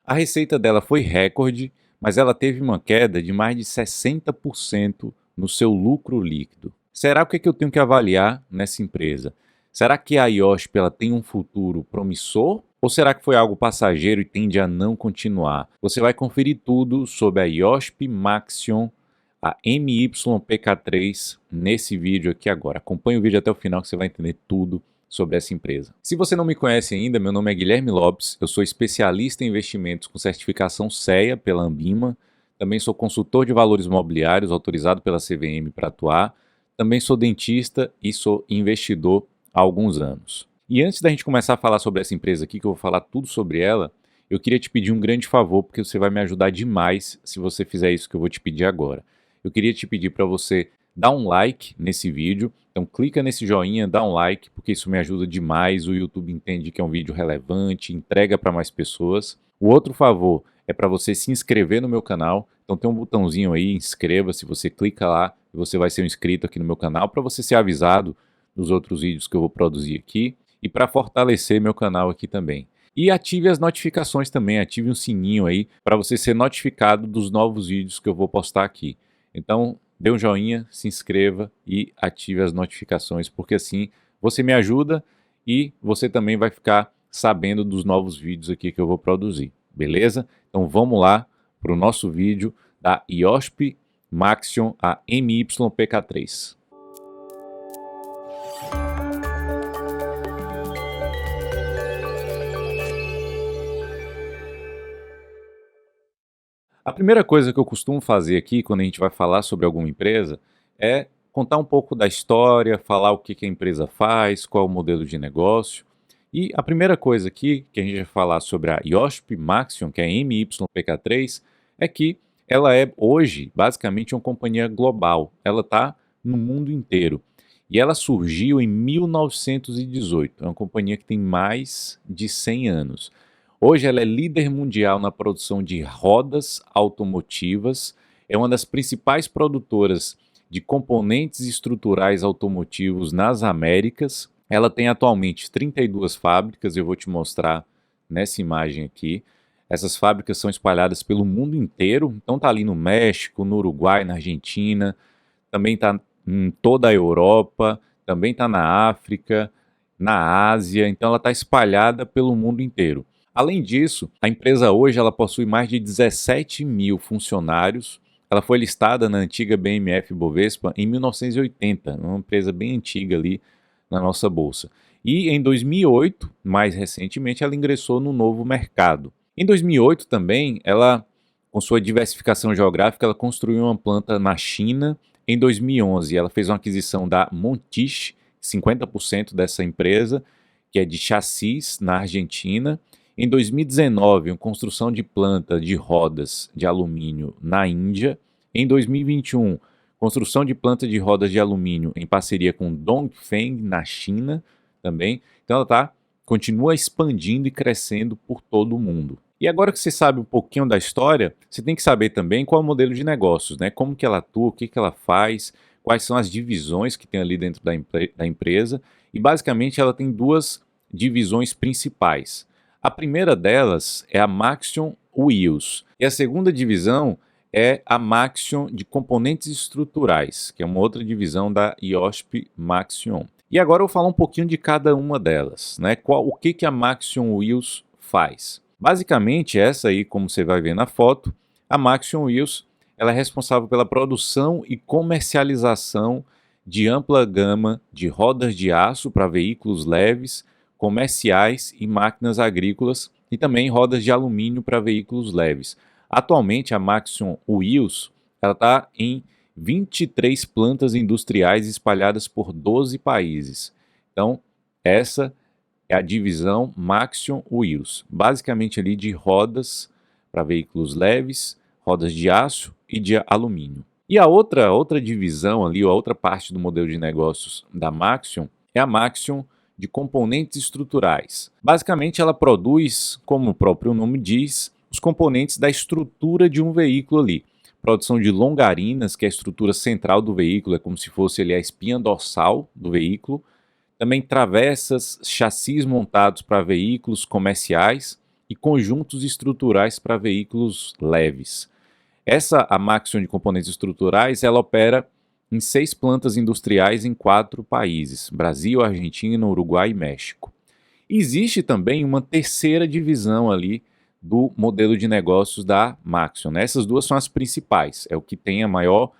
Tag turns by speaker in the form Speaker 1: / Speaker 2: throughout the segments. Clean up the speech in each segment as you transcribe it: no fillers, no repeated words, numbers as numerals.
Speaker 1: A receita dela foi recorde, mas ela teve uma queda de mais de 60% no seu lucro líquido. Será o que eu tenho que avaliar nessa empresa? Será que a IOSP ela tem um futuro promissor? Ou será que foi algo passageiro e tende a não continuar? Você vai conferir tudo sobre a IOSP Maxion, a MYPK3, nesse vídeo aqui agora. Acompanhe o vídeo até o final que você vai entender tudo sobre essa empresa. Se você não me conhece ainda, meu nome é Guilherme Lopes, eu sou especialista em investimentos com certificação CEA pela Ambima, também sou consultor de valores imobiliários autorizado pela CVM para atuar, também sou dentista e sou investidor há alguns anos. E antes da gente começar a falar sobre essa empresa aqui, que eu vou falar tudo sobre ela, eu queria te pedir um grande favor, porque você vai me ajudar demais se você fizer isso que eu vou te pedir agora. Eu queria te pedir para você dar um like nesse vídeo, então clica nesse joinha, dá um like, porque isso me ajuda demais, o YouTube entende que é um vídeo relevante, entrega para mais pessoas. O outro favor é para você se inscrever no meu canal, então tem um botãozinho aí, inscreva-se, você clica lá e você vai ser um inscrito aqui no meu canal para você ser avisado dos outros vídeos que eu vou produzir aqui e para fortalecer meu canal aqui também. E ative as notificações também, ative um sininho aí para você ser notificado dos novos vídeos que eu vou postar aqui. Então, dê um joinha, se inscreva e ative as notificações, porque assim você me ajuda e você também vai ficar sabendo dos novos vídeos aqui que eu vou produzir, beleza? Então vamos lá para o nosso vídeo da IOSP Maxion, a MYPK3. A primeira coisa que eu costumo fazer aqui, quando a gente vai falar sobre alguma empresa, é contar um pouco da história, falar o que a empresa faz, qual é o modelo de negócio. E a primeira coisa aqui que a gente vai falar sobre a IOSP Maxion, que é a MYPK3, é que ela é hoje basicamente uma companhia global. Ela está no mundo inteiro. E ela surgiu em 1918. É uma companhia que tem mais de 100 anos. Hoje ela é líder mundial na produção de rodas automotivas, é uma das principais produtoras de componentes estruturais automotivos nas Américas. Ela tem atualmente 32 fábricas, eu vou te mostrar nessa imagem aqui. Essas fábricas são espalhadas pelo mundo inteiro, então está ali no México, no Uruguai, na Argentina, também está em toda a Europa, também está na África, na Ásia, então ela está espalhada pelo mundo inteiro. Além disso, a empresa hoje ela possui mais de 17 mil funcionários. Ela foi listada na antiga BMF Bovespa em 1980, uma empresa bem antiga ali na nossa bolsa. E em 2008, mais recentemente, ela ingressou no novo mercado. Em 2008 também, ela, com sua diversificação geográfica, ela construiu uma planta na China. Em 2011, ela fez uma aquisição da Montish, 50% dessa empresa, que é de chassis na Argentina. Em 2019, uma construção de planta de rodas de alumínio na Índia. Em 2021, construção de planta de rodas de alumínio em parceria com Dongfeng na China também. Então ela continua expandindo e crescendo por todo o mundo. E agora que você sabe um pouquinho da história, você tem que saber também qual é o modelo de negócios, né? Como que ela atua, o que ela faz, quais são as divisões que tem ali dentro da empresa. E basicamente ela tem duas divisões principais. A primeira delas é a Maxion Wheels e a segunda divisão é a Maxion de componentes estruturais, que é uma outra divisão da IOSP Maxion. E agora eu vou falar um pouquinho de cada uma delas, né? O que a Maxion Wheels faz? Basicamente, essa aí, como você vai ver na foto, a Maxion Wheels ela é responsável pela produção e comercialização de ampla gama de rodas de aço para veículos leves, comerciais e máquinas agrícolas e também rodas de alumínio para veículos leves. Atualmente a Maxion Wheels está em 23 plantas industriais espalhadas por 12 países. Então essa é a divisão Maxion Wheels, basicamente ali de rodas para veículos leves, rodas de aço e de alumínio. E a outra divisão ali, a outra parte do modelo de negócios da Maxion é a Maxion de componentes estruturais. Basicamente, ela produz, como o próprio nome diz, os componentes da estrutura de um veículo ali. Produção de longarinas, que é a estrutura central do veículo, é como se fosse ali a espinha dorsal do veículo. Também travessas, chassis montados para veículos comerciais, e conjuntos estruturais para veículos leves. A Maxion de componentes estruturais, ela opera em 6 plantas industriais em 4 países: Brasil, Argentina, Uruguai e México. Existe também uma terceira divisão ali do modelo de negócios da Maxion, né? Essas duas são as principais, é o que tem a maior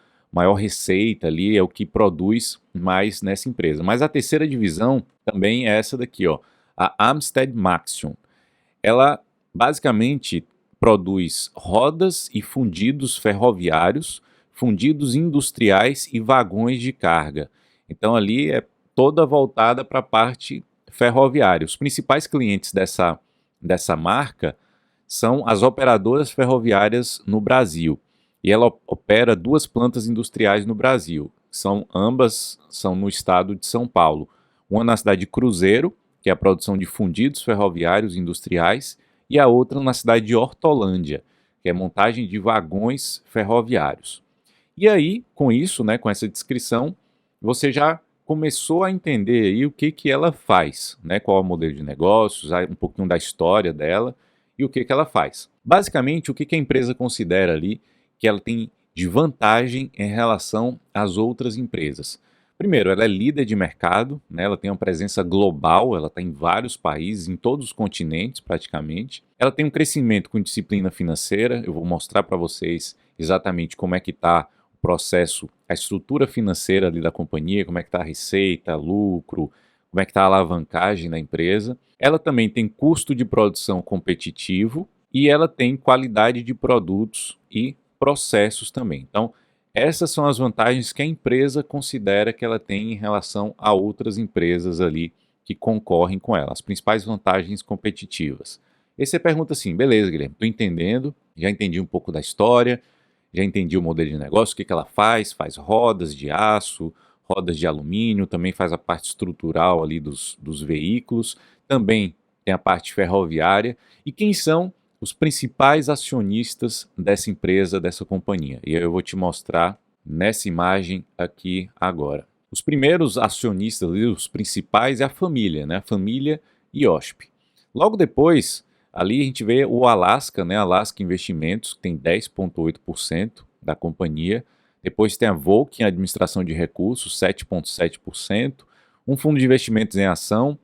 Speaker 1: receita ali, é o que produz mais nessa empresa. Mas a terceira divisão também é essa daqui, ó, a Amstead Maxion. Ela basicamente produz rodas e fundidos ferroviários, fundidos industriais e vagões de carga. Então ali é toda voltada para a parte ferroviária. Os principais clientes dessa marca são as operadoras ferroviárias no Brasil. E ela opera 2 plantas industriais no Brasil. Ambas são no estado de São Paulo. Uma na cidade de Cruzeiro, que é a produção de fundidos ferroviários industriais, e a outra na cidade de Hortolândia, que é montagem de vagões ferroviários. E aí, com isso, né, com essa descrição, você já começou a entender aí o que que ela faz, né, qual é o modelo de negócios, um pouquinho da história dela e o que que ela faz. Basicamente, o que que a empresa considera ali que ela tem de vantagem em relação às outras empresas? Primeiro, ela é líder de mercado, né? Ela tem uma presença global, ela está em vários países, em todos os continentes praticamente. Ela tem um crescimento com disciplina financeira, eu vou mostrar para vocês exatamente como é que está o processo, a estrutura financeira ali da companhia, como é que está a receita, lucro, como é que está a alavancagem da empresa. Ela também tem custo de produção competitivo e ela tem qualidade de produtos e processos também. Então, essas são as vantagens que a empresa considera que ela tem em relação a outras empresas ali que concorrem com ela, as principais vantagens competitivas. E você pergunta assim, beleza, Guilherme, estou entendendo, já entendi um pouco da história, já entendi o modelo de negócio, o que que ela faz rodas de aço, rodas de alumínio, também faz a parte estrutural ali dos veículos, também tem a parte ferroviária. E quem são os principais acionistas dessa empresa, dessa companhia? E eu vou te mostrar nessa imagem aqui agora. Os primeiros acionistas, os principais, é a família, né? A família IOSP. Logo depois, ali a gente vê o Alaska, né? Alaska Investimentos, que tem 10,8% da companhia. Depois tem a Vulcan Administração de Recursos, 7,7%. Um fundo de investimentos em ação,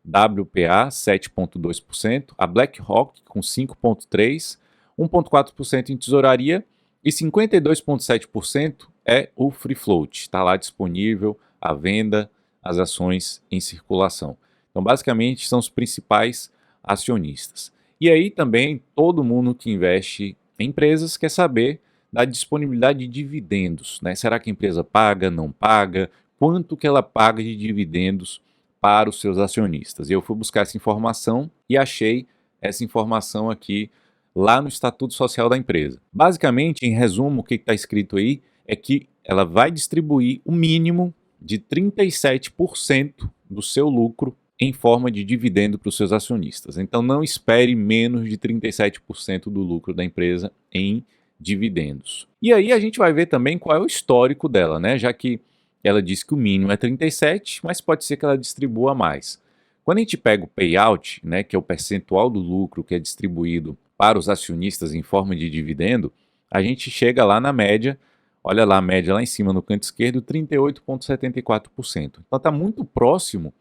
Speaker 1: WPA, 7,2%, a BlackRock com 5,3%, 1,4% em tesouraria e 52,7% é o Free Float. Está lá disponível à venda as ações em circulação. Então, basicamente, são os principais acionistas. E aí também todo mundo que investe em empresas quer saber da disponibilidade de dividendos, né? Será que a empresa paga, não paga? Quanto que ela paga de dividendos para os seus acionistas? Eu fui buscar essa informação e achei essa informação aqui lá no Estatuto Social da empresa. Basicamente, em resumo, o que está escrito aí é que ela vai distribuir o mínimo de 37% do seu lucro em forma de dividendo para os seus acionistas. Então não espere menos de 37% do lucro da empresa em dividendos. E aí a gente vai ver também qual é o histórico dela, né? Já que ela diz que o mínimo é 37, mas pode ser que ela distribua mais. Quando a gente pega o payout, né, que é o percentual do lucro que é distribuído para os acionistas em forma de dividendo, a gente chega lá na média, olha lá a média lá em cima no canto esquerdo, 38,74%. Então está muito próximo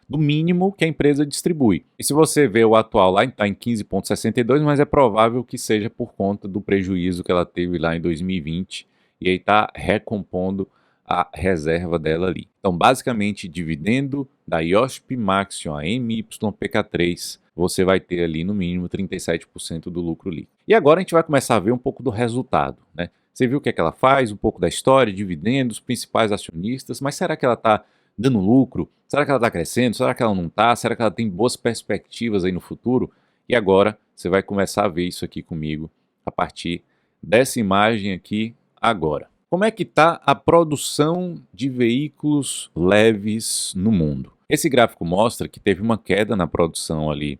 Speaker 1: do mínimo que a empresa distribui. E se você vê o atual lá, está em 15,62, mas é provável que seja por conta do prejuízo que ela teve lá em 2020 e aí está recompondo a reserva dela ali. Então, basicamente, dividendo da IOSP Maxion, a MYPK3, você vai ter ali no mínimo 37% do lucro líquido. E agora a gente vai começar a ver um pouco do resultado, né? Você viu o que é que ela faz, um pouco da história, dividendos, principais acionistas, mas será que ela está dando lucro? Será que ela está crescendo? Será que ela não está? Será que ela tem boas perspectivas aí no futuro? E agora você vai começar a ver isso aqui comigo a partir dessa imagem aqui agora. Como é que está a produção de veículos leves no mundo? Esse gráfico mostra que teve uma queda na produção ali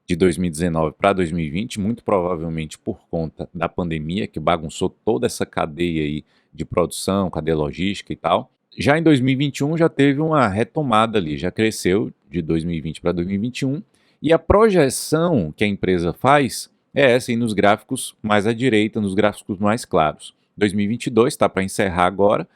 Speaker 1: de 2019 para 2020, muito provavelmente por conta da pandemia, que bagunçou toda essa cadeia aí de produção, cadeia logística e tal. Já em 2021 já teve uma retomada ali, já cresceu de 2020 para 2021, E a projeção que a empresa faz é essa aí nos gráficos mais à direita, nos gráficos mais claros. 2022 está para encerrar agora,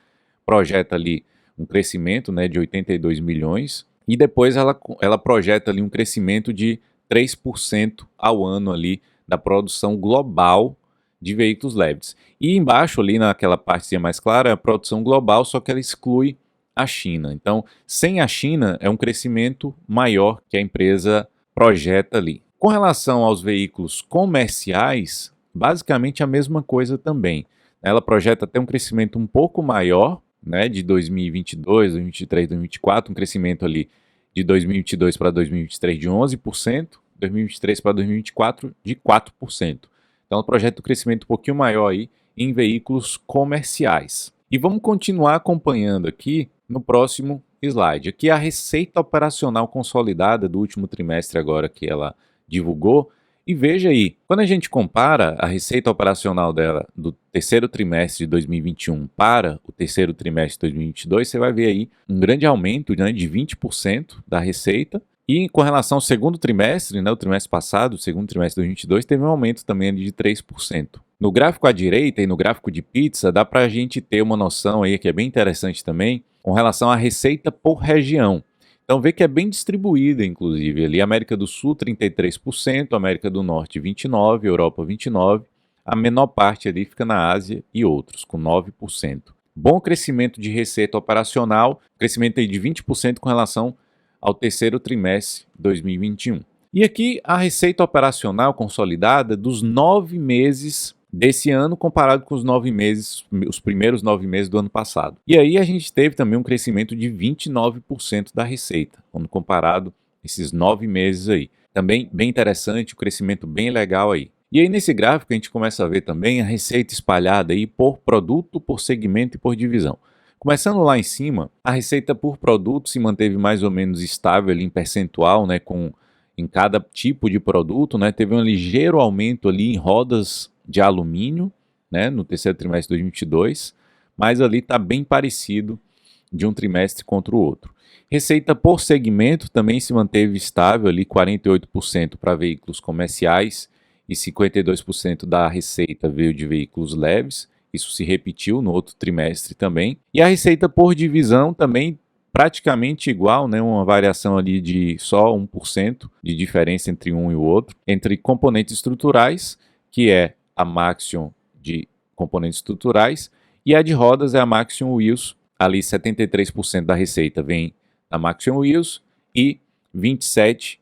Speaker 1: projeta ali um crescimento, né, de 82 milhões e depois ela projeta ali um crescimento de 3% ao ano ali da produção global de veículos leves. E embaixo ali naquela partezinha mais clara é a produção global, só que ela exclui a China. Então, sem a China é um crescimento maior que a empresa projeta ali. Com relação aos veículos comerciais, basicamente a mesma coisa também. Ela projeta até um crescimento um pouco maior, né, de 2022, 2023, 2024, um crescimento ali de 2022 para 2023 de 11%, 2023 para 2024 de 4%. Então, ela projeta um crescimento um pouquinho maior aí em veículos comerciais. E vamos continuar acompanhando aqui no próximo slide. Aqui é a receita operacional consolidada do último trimestre agora que ela divulgou. E veja aí, quando a gente compara a receita operacional dela do terceiro trimestre de 2021 para o terceiro trimestre de 2022, você vai ver aí um grande aumento, né, de 20% da receita. E com relação ao segundo trimestre, né, o trimestre passado, o segundo trimestre de 2022, teve um aumento também ali de 3%. No gráfico à direita e no gráfico de pizza, dá para a gente ter uma noção aí que é bem interessante também, com relação à receita por região. Então vê que é bem distribuída, inclusive, ali América do Sul 33%, América do Norte 29%, Europa 29%, a menor parte ali fica na Ásia e outros, com 9%. Bom crescimento de receita operacional, crescimento aí de 20% com relação ao terceiro trimestre de 2021. E aqui a receita operacional consolidada dos 9 meses desse ano comparado com os 9 meses, os primeiros 9 meses do ano passado. E aí a gente teve também um crescimento de 29% da receita, quando comparado esses 9 meses aí. Também bem interessante, um crescimento bem legal aí. E aí nesse gráfico a gente começa a ver também a receita espalhada aí por produto, por segmento e por divisão. Começando lá em cima, a receita por produto se manteve mais ou menos estável ali em percentual, né, em cada tipo de produto, né, teve um ligeiro aumento ali em rodas de alumínio, né, no terceiro trimestre de 2022, mas ali está bem parecido de um trimestre contra o outro. Receita por segmento também se manteve estável ali, 48% para veículos comerciais e 52% da receita veio de veículos leves. Isso se repetiu no outro trimestre também. E a receita por divisão também praticamente igual, né? Uma variação ali de só 1% de diferença entre um e o outro. Entre componentes estruturais, que é a Maxion de componentes estruturais, e a de rodas é a Maxion Wheels. Ali 73% da receita vem da Maxion Wheels e 27%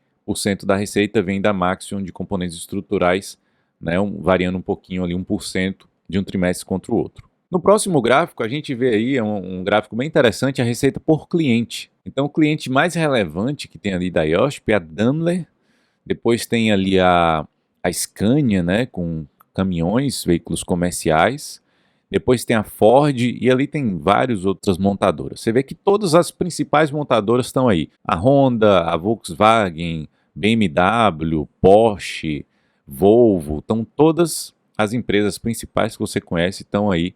Speaker 1: da receita vem da Maxion de componentes estruturais, né? Variando um pouquinho ali, 1% de um trimestre contra o outro. No próximo gráfico, a gente vê aí um gráfico bem interessante, a receita por cliente. Então, o cliente mais relevante que tem ali da IOSP é a Daimler, depois tem ali a Scania, né, com caminhões, veículos comerciais, depois tem a Ford e ali tem várias outras montadoras. Você vê que todas as principais montadoras estão aí. A Honda, a Volkswagen, BMW, Porsche, Volvo, estão todas as empresas principais que você conhece estão aí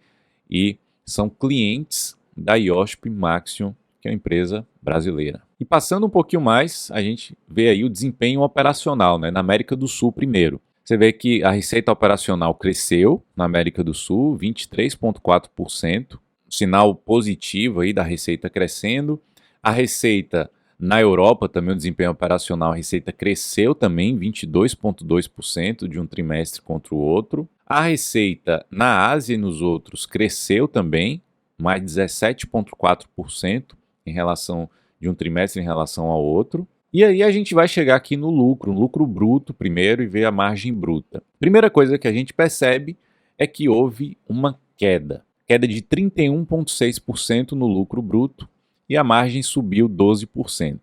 Speaker 1: e são clientes da IOSP Maxion, que é uma empresa brasileira. E passando um pouquinho mais, a gente vê aí o desempenho operacional, né, na América do Sul primeiro. Você vê que a receita operacional cresceu na América do Sul, 23,4%, sinal positivo aí da receita crescendo. A receita na Europa também, o desempenho operacional, a receita cresceu também 22,2% de um trimestre contra o outro. A receita na Ásia e nos outros cresceu também, mais 17,4% em relação de um trimestre em relação ao outro. E aí a gente vai chegar aqui no lucro bruto primeiro e ver a margem bruta. Primeira coisa que a gente percebe é que houve uma queda de 31,6% no lucro bruto e a margem subiu 12%.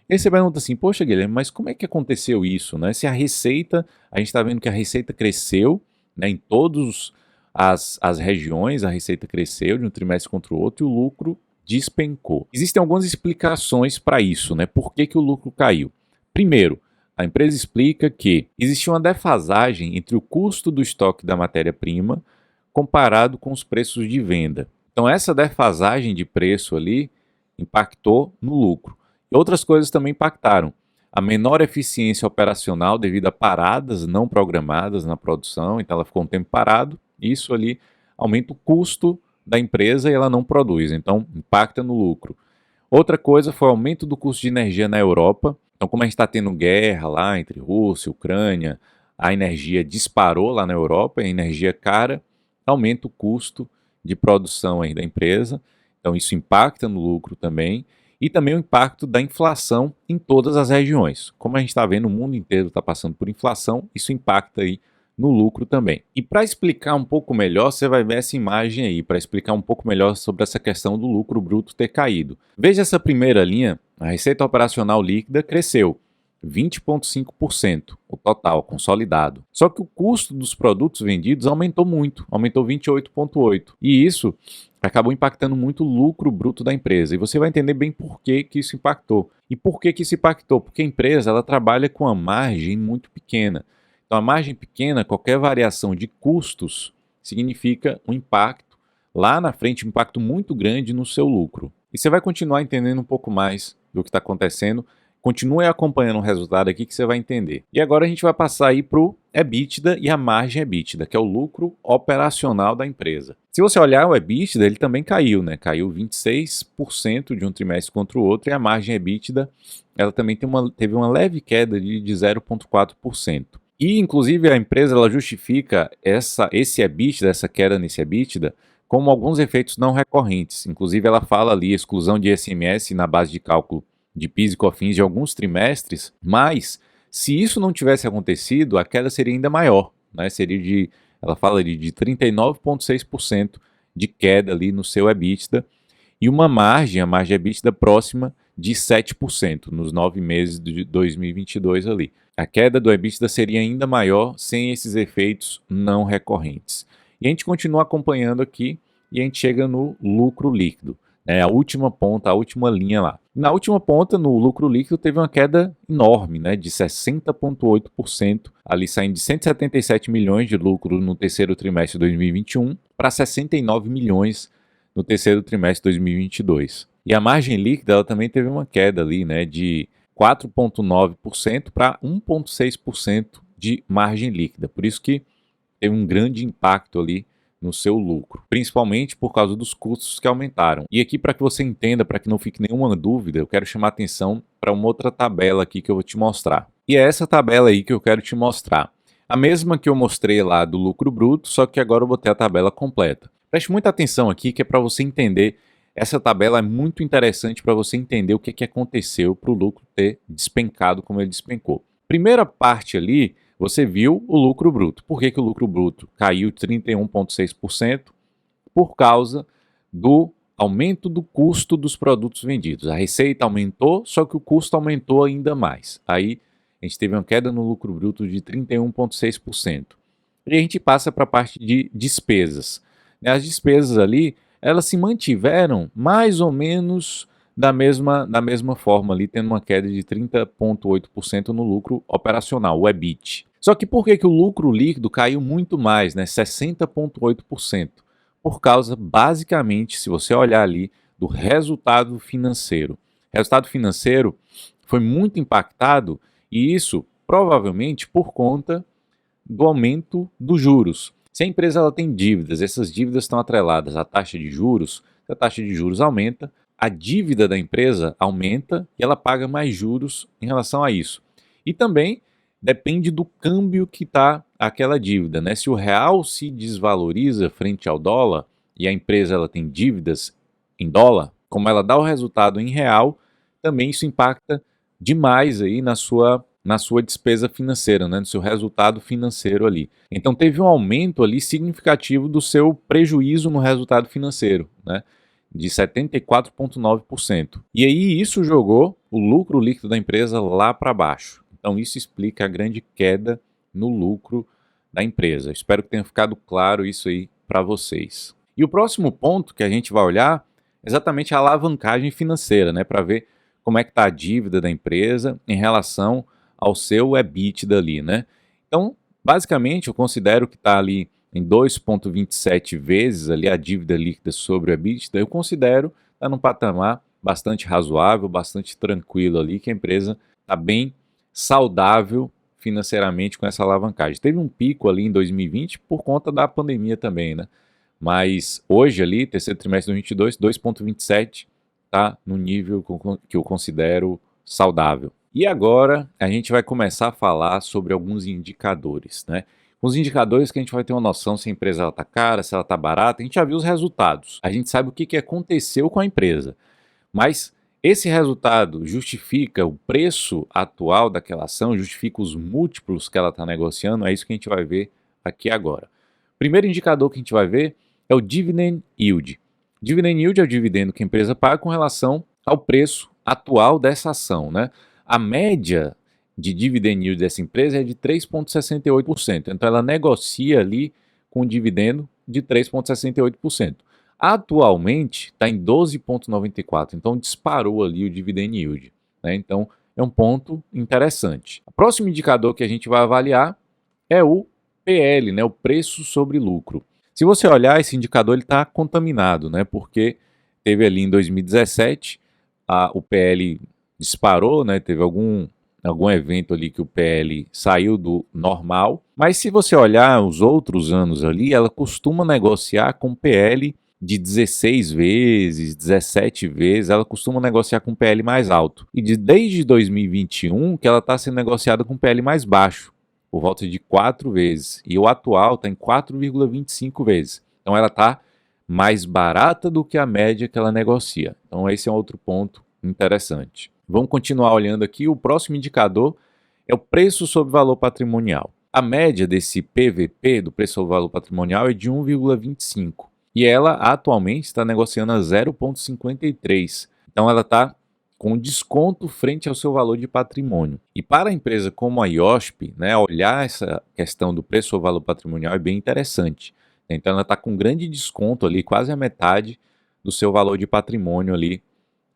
Speaker 1: E aí você pergunta assim, poxa Guilherme, mas como é que aconteceu isso, né? Se a receita, a gente está vendo que a receita cresceu, né, em todas as regiões, a receita cresceu de um trimestre contra o outro e o lucro despencou. Existem algumas explicações para isso, né? Por que o lucro caiu? Primeiro, a empresa explica que existia uma defasagem entre o custo do estoque da matéria-prima comparado com os preços de venda. Então essa defasagem de preço ali impactou no lucro. E outras coisas também impactaram. a menor eficiência operacional devido a paradas não programadas na produção, então ela ficou um tempo parado, isso ali aumenta o custo da empresa e ela não produz, então impacta no lucro. Outra coisa foi o aumento do custo de energia na Europa. Então, como a gente está tendo guerra lá entre Rússia e Ucrânia, a energia disparou lá na Europa, a energia cara, aumenta o custo de produção aí da empresa. Então, isso impacta no lucro também. E também o impacto da inflação em todas as regiões. Como a gente está vendo, o mundo inteiro está passando por inflação, isso impacta aí no lucro também. E para explicar um pouco melhor, você vai ver essa imagem aí, para explicar um pouco melhor sobre essa questão do lucro bruto ter caído. Veja essa primeira linha, a receita operacional líquida cresceu 20,5%, o total consolidado. Só que o custo dos produtos vendidos aumentou muito, aumentou 28,8%. E isso acabou impactando muito o lucro bruto da empresa. E você vai entender bem por que isso impactou. E por que isso impactou? Porque a empresa ela trabalha com uma margem muito pequena. Então, a margem pequena, qualquer variação de custos significa um impacto lá na frente, um impacto muito grande no seu lucro. E você vai continuar entendendo um pouco mais do que está acontecendo. Continue acompanhando o resultado aqui que você vai entender. E agora a gente vai passar aí para o EBITDA e a margem EBITDA, que é o lucro operacional da empresa. Se você olhar o EBITDA, ele também caiu, né? Caiu 26% de um trimestre contra o outro, e a margem EBITDA ela também teve uma leve queda de 0,4%. E, inclusive, a empresa ela justifica esse EBITDA, essa queda nesse EBITDA, como alguns efeitos não recorrentes. Inclusive, ela fala ali exclusão de ICMS na base de cálculo de PIS e COFINS de alguns trimestres, mas se isso não tivesse acontecido, a queda seria ainda maior, né? Ela fala ali de 39,6% de queda ali no seu EBITDA e a margem EBITDA próxima de 7% nos 9 meses de 2022 ali. A queda do EBITDA seria ainda maior sem esses efeitos não recorrentes. E a gente continua acompanhando aqui e a gente chega no lucro líquido, né, a última ponta, a última linha lá. Na última ponta, no lucro líquido, teve uma queda enorme, né, de 60,8%, ali saindo de 177 milhões de lucro no terceiro trimestre de 2021 para 69 milhões no terceiro trimestre de 2022. E a margem líquida ela também teve uma queda ali, né, de 4,9% para 1,6% de margem líquida. Por isso que teve um grande impacto ali no seu lucro, principalmente por causa dos custos que aumentaram. E aqui, para que você entenda, para que não fique nenhuma dúvida, eu quero chamar a atenção para uma outra tabela aqui que eu vou te mostrar. E é essa tabela aí que eu quero te mostrar. A mesma que eu mostrei lá do lucro bruto, só que agora eu botei a tabela completa. Preste muita atenção aqui, que é para você entender. Essa tabela é muito interessante para você entender o que aconteceu para o lucro ter despencado como ele despencou. Primeira parte ali, você viu o lucro bruto. Por que o lucro bruto caiu 31,6%? Por causa do aumento do custo dos produtos vendidos. A receita aumentou, só que o custo aumentou ainda mais. Aí a gente teve uma queda no lucro bruto de 31,6%. E a gente passa para a parte de despesas. As despesas ali, elas se mantiveram mais ou menos da mesma forma ali, tendo uma queda de 30,8% no lucro operacional, o EBIT. Só que por que o lucro líquido caiu muito mais, né, 60,8%? Por causa, basicamente, se você olhar ali, do resultado financeiro. O resultado financeiro foi muito impactado e isso provavelmente por conta do aumento dos juros. Se a empresa ela tem dívidas, essas dívidas estão atreladas à taxa de juros, se a taxa de juros aumenta, a dívida da empresa aumenta e ela paga mais juros em relação a isso. E também depende do câmbio que está aquela dívida, né? Se o real se desvaloriza frente ao dólar e a empresa ela tem dívidas em dólar, como ela dá o resultado em real, também isso impacta demais aí na sua despesa financeira, né, no seu resultado financeiro ali. Então teve um aumento ali significativo do seu prejuízo no resultado financeiro, né, de 74,9%. E aí isso jogou o lucro líquido da empresa lá para baixo. Então isso explica a grande queda no lucro da empresa. Espero que tenha ficado claro isso aí para vocês. E o próximo ponto que a gente vai olhar é exatamente a alavancagem financeira, né, para ver como é que está a dívida da empresa em relação ao seu EBITDA ali, né? Então, basicamente, eu considero que está ali em 2,27 vezes ali a dívida líquida sobre o EBITDA, eu considero estar num patamar bastante razoável, bastante tranquilo ali, que a empresa está bem saudável financeiramente com essa alavancagem. Teve um pico ali em 2020 por conta da pandemia também, né? Mas hoje ali, terceiro trimestre de 2022, 2,27 está no nível que eu considero saudável. E agora a gente vai começar a falar sobre alguns indicadores, né? Os indicadores que a gente vai ter uma noção se a empresa está cara, se ela está barata. A gente já viu os resultados, a gente sabe o que aconteceu com a empresa, mas esse resultado justifica o preço atual daquela ação, justifica os múltiplos que ela está negociando. É isso que a gente vai ver aqui agora. O primeiro indicador que a gente vai ver é o Dividend Yield. Dividend Yield é o dividendo que a empresa paga com relação ao preço atual dessa ação, né? A média de dividend yield dessa empresa é de 3,68%. Então ela negocia ali com um dividendo de 3,68%. Atualmente está em 12,94%, então disparou ali o dividend yield, né? Então é um ponto interessante. O próximo indicador que a gente vai avaliar é o PL, né? O preço sobre lucro. Se você olhar, esse indicador está contaminado, né? Porque teve ali em 2017 o PL disparou, né? Teve algum evento ali que o PL saiu do normal, mas se você olhar os outros anos ali, ela costuma negociar com PL de 16 vezes, 17 vezes, ela costuma negociar com PL mais alto. E desde 2021 que ela está sendo negociada com PL mais baixo, por volta de 4 vezes. E o atual está em 4,25 vezes. Então ela está mais barata do que a média que ela negocia. Então esse é um outro ponto interessante. Vamos continuar olhando aqui. O próximo indicador é o preço sobre valor patrimonial. A média desse PVP, do preço sobre valor patrimonial, é de 1,25. E ela atualmente está negociando a 0,53. Então ela está com desconto frente ao seu valor de patrimônio. E para a empresa como a IOSP, né, olhar essa questão do preço sobre valor patrimonial é bem interessante. Então ela está com grande desconto ali, quase a metade do seu valor de patrimônio ali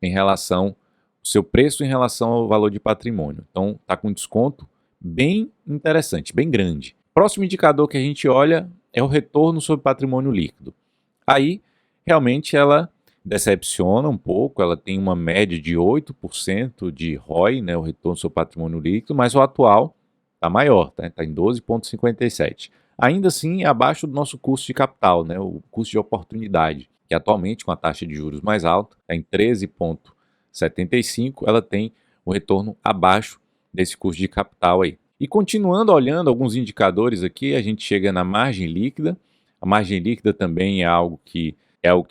Speaker 1: em relação o seu preço em relação ao valor de patrimônio. Então está com desconto bem interessante, bem grande. Próximo indicador que a gente olha é o retorno sobre patrimônio líquido. Aí realmente ela decepciona um pouco, ela tem uma média de 8% de ROI, né, o retorno sobre patrimônio líquido, mas o atual está maior, está em 12,57. Ainda assim, abaixo do nosso custo de capital, né, o custo de oportunidade, que atualmente com a taxa de juros mais alta, está em 13,75, ela tem um retorno abaixo desse custo de capital aí. E continuando olhando alguns indicadores aqui, a gente chega na margem líquida. A margem líquida também é algo que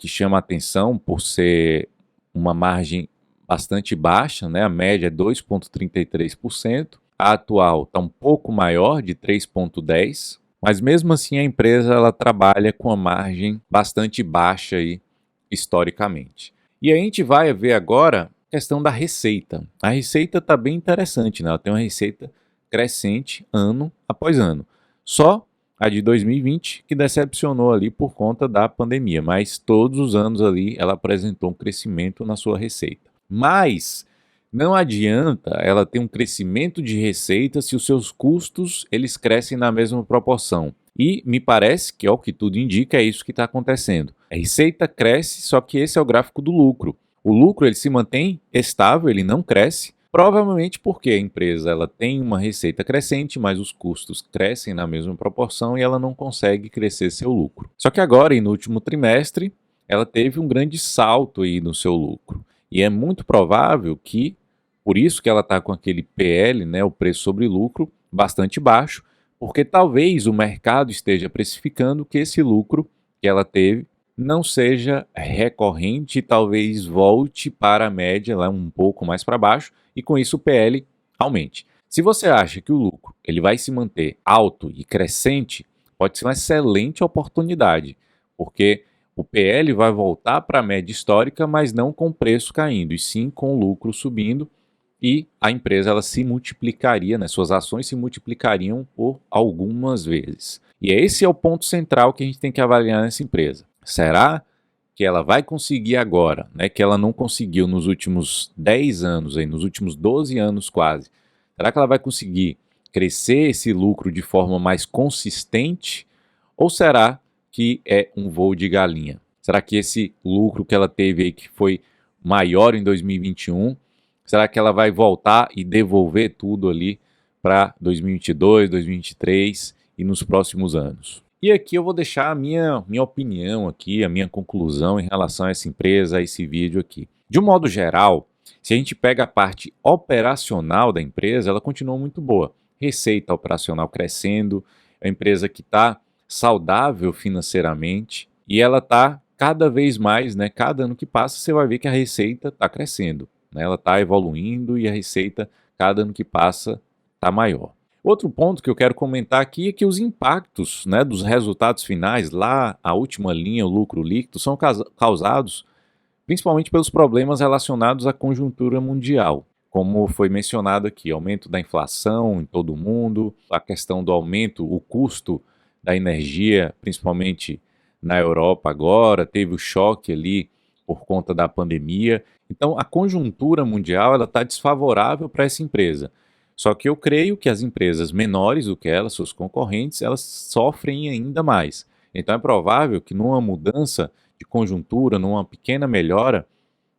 Speaker 1: chama a atenção por ser uma margem bastante baixa, né? A média é 2,33%, a atual está um pouco maior, de 3,10%, mas mesmo assim a empresa ela trabalha com a margem bastante baixa aí, historicamente. E a gente vai ver agora a questão da receita. A receita está bem interessante, né? Ela tem uma receita crescente ano após ano. Só a de 2020 que decepcionou ali por conta da pandemia, mas todos os anos ali ela apresentou um crescimento na sua receita. Mas não adianta ela ter um crescimento de receita se os seus custos eles crescem na mesma proporção. E me parece que, ao que tudo indica, é isso que está acontecendo. A receita cresce, só que esse é o gráfico do lucro. O lucro ele se mantém estável, ele não cresce, provavelmente porque a empresa ela tem uma receita crescente, mas os custos crescem na mesma proporção e ela não consegue crescer seu lucro. Só que agora, no último trimestre, ela teve um grande salto aí no seu lucro. E é muito provável que, por isso que ela está com aquele PL, né, o preço sobre lucro, bastante baixo, porque talvez o mercado esteja precificando que esse lucro que ela teve não seja recorrente e talvez volte para a média, lá um pouco mais para baixo, e com isso o PL aumente. Se você acha que o lucro ele vai se manter alto e crescente, pode ser uma excelente oportunidade, porque o PL vai voltar para a média histórica, mas não com o preço caindo, e sim com o lucro subindo, e a empresa ela se multiplicaria, né, suas ações se multiplicariam por algumas vezes. E esse é o ponto central que a gente tem que avaliar nessa empresa. Será que ela vai conseguir agora, né, que ela não conseguiu nos últimos 10 anos, aí, nos últimos 12 anos quase? Será que ela vai conseguir crescer esse lucro de forma mais consistente? Ou será que é um voo de galinha? Será que esse lucro que ela teve aí, que foi maior em 2021, Será que ela vai voltar e devolver tudo ali para 2022, 2023 e nos próximos anos? E aqui eu vou deixar a minha opinião aqui, a minha conclusão em relação a essa empresa, a esse vídeo aqui. De um modo geral, se a gente pega a parte operacional da empresa, ela continua muito boa. Receita operacional crescendo, é uma empresa que está saudável financeiramente e ela está cada vez mais, né? Cada ano que passa, você vai ver que a receita está crescendo, né? Ela está evoluindo e a receita, cada ano que passa, está maior. Outro ponto que eu quero comentar aqui é que os impactos, né, dos resultados finais, lá a última linha, o lucro líquido, são causados principalmente pelos problemas relacionados à conjuntura mundial. Como foi mencionado aqui, aumento da inflação em todo o mundo, a questão do aumento, o custo da energia, principalmente na Europa agora, teve o choque ali por conta da pandemia. Então, a conjuntura mundial está desfavorável para essa empresa. Só que eu creio que as empresas menores do que elas, seus concorrentes, elas sofrem ainda mais. Então, é provável que numa mudança de conjuntura, numa pequena melhora,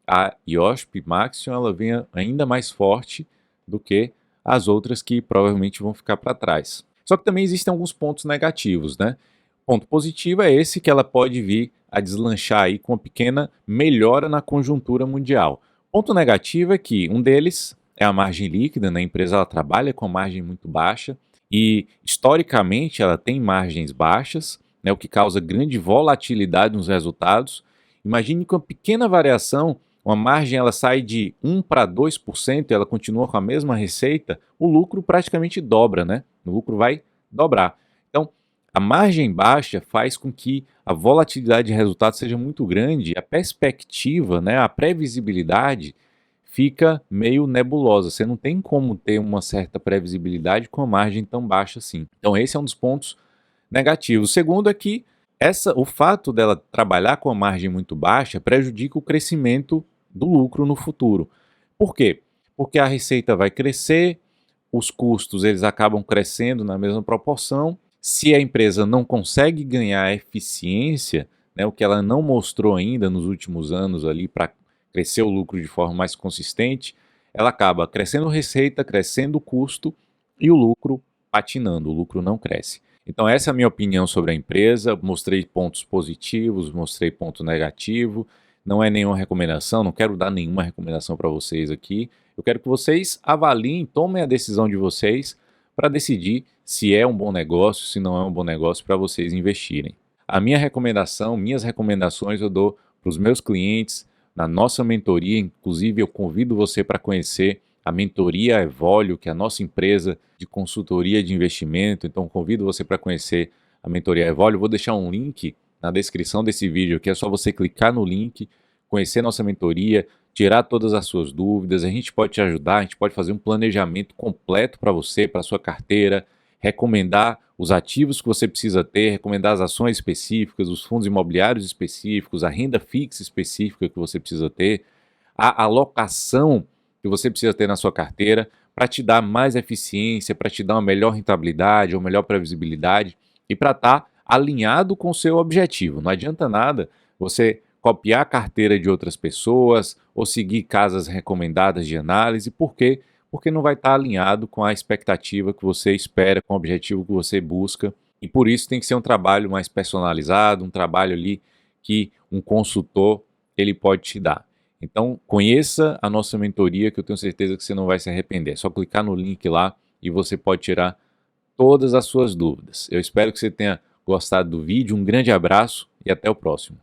Speaker 1: a IOSP Maxion ela venha ainda mais forte do que as outras que provavelmente vão ficar para trás. Só que também existem alguns pontos negativos, né? Ponto positivo é esse que ela pode vir a deslanchar aí com uma pequena melhora na conjuntura mundial. Ponto negativo é que um deles é a margem líquida, né? A empresa ela trabalha com margem muito baixa e historicamente ela tem margens baixas, né? O que causa grande volatilidade nos resultados. Imagine que uma pequena variação, uma margem ela sai de 1 para 2% e ela continua com a mesma receita, o lucro praticamente dobra, né? O lucro vai dobrar. Então, a margem baixa faz com que a volatilidade de resultados seja muito grande, a perspectiva, né, a previsibilidade fica meio nebulosa. Você não tem como ter uma certa previsibilidade com a margem tão baixa assim. Então, esse é um dos pontos negativos. O segundo é que o fato dela trabalhar com a margem muito baixa prejudica o crescimento do lucro no futuro. Por quê? Porque a receita vai crescer, os custos eles acabam crescendo na mesma proporção. Se a empresa não consegue ganhar eficiência, né, o que ela não mostrou ainda nos últimos anos ali para crescer o lucro de forma mais consistente, ela acaba crescendo receita, crescendo o custo e o lucro patinando, o lucro não cresce. Então essa é a minha opinião sobre a empresa, mostrei pontos positivos, mostrei ponto negativo, não é nenhuma recomendação, não quero dar nenhuma recomendação para vocês aqui, eu quero que vocês avaliem, tomem a decisão de vocês para decidir se é um bom negócio, se não é um bom negócio para vocês investirem. A minha recomendação, minhas recomendações eu dou para os meus clientes, na nossa mentoria, inclusive eu convido você para conhecer a mentoria Evolio, que é a nossa empresa de consultoria de investimento. Então convido você para conhecer a mentoria Evolio. Vou deixar um link na descrição desse vídeo aqui, é só você clicar no link, conhecer nossa mentoria, tirar todas as suas dúvidas, a gente pode te ajudar, a gente pode fazer um planejamento completo para você, para a sua carteira, recomendar os ativos que você precisa ter, recomendar as ações específicas, os fundos imobiliários específicos, a renda fixa específica que você precisa ter, a alocação que você precisa ter na sua carteira para te dar mais eficiência, para te dar uma melhor rentabilidade, uma melhor previsibilidade e para estar alinhado com o seu objetivo. Não adianta nada você copiar a carteira de outras pessoas ou seguir casas recomendadas de análise. Por quê? Porque não vai estar alinhado com a expectativa que você espera, com o objetivo que você busca. E por isso tem que ser um trabalho mais personalizado, um trabalho ali que um consultor ele pode te dar. Então conheça a nossa mentoria que eu tenho certeza que você não vai se arrepender. É só clicar no link lá e você pode tirar todas as suas dúvidas. Eu espero que você tenha gostado do vídeo, um grande abraço e até o próximo.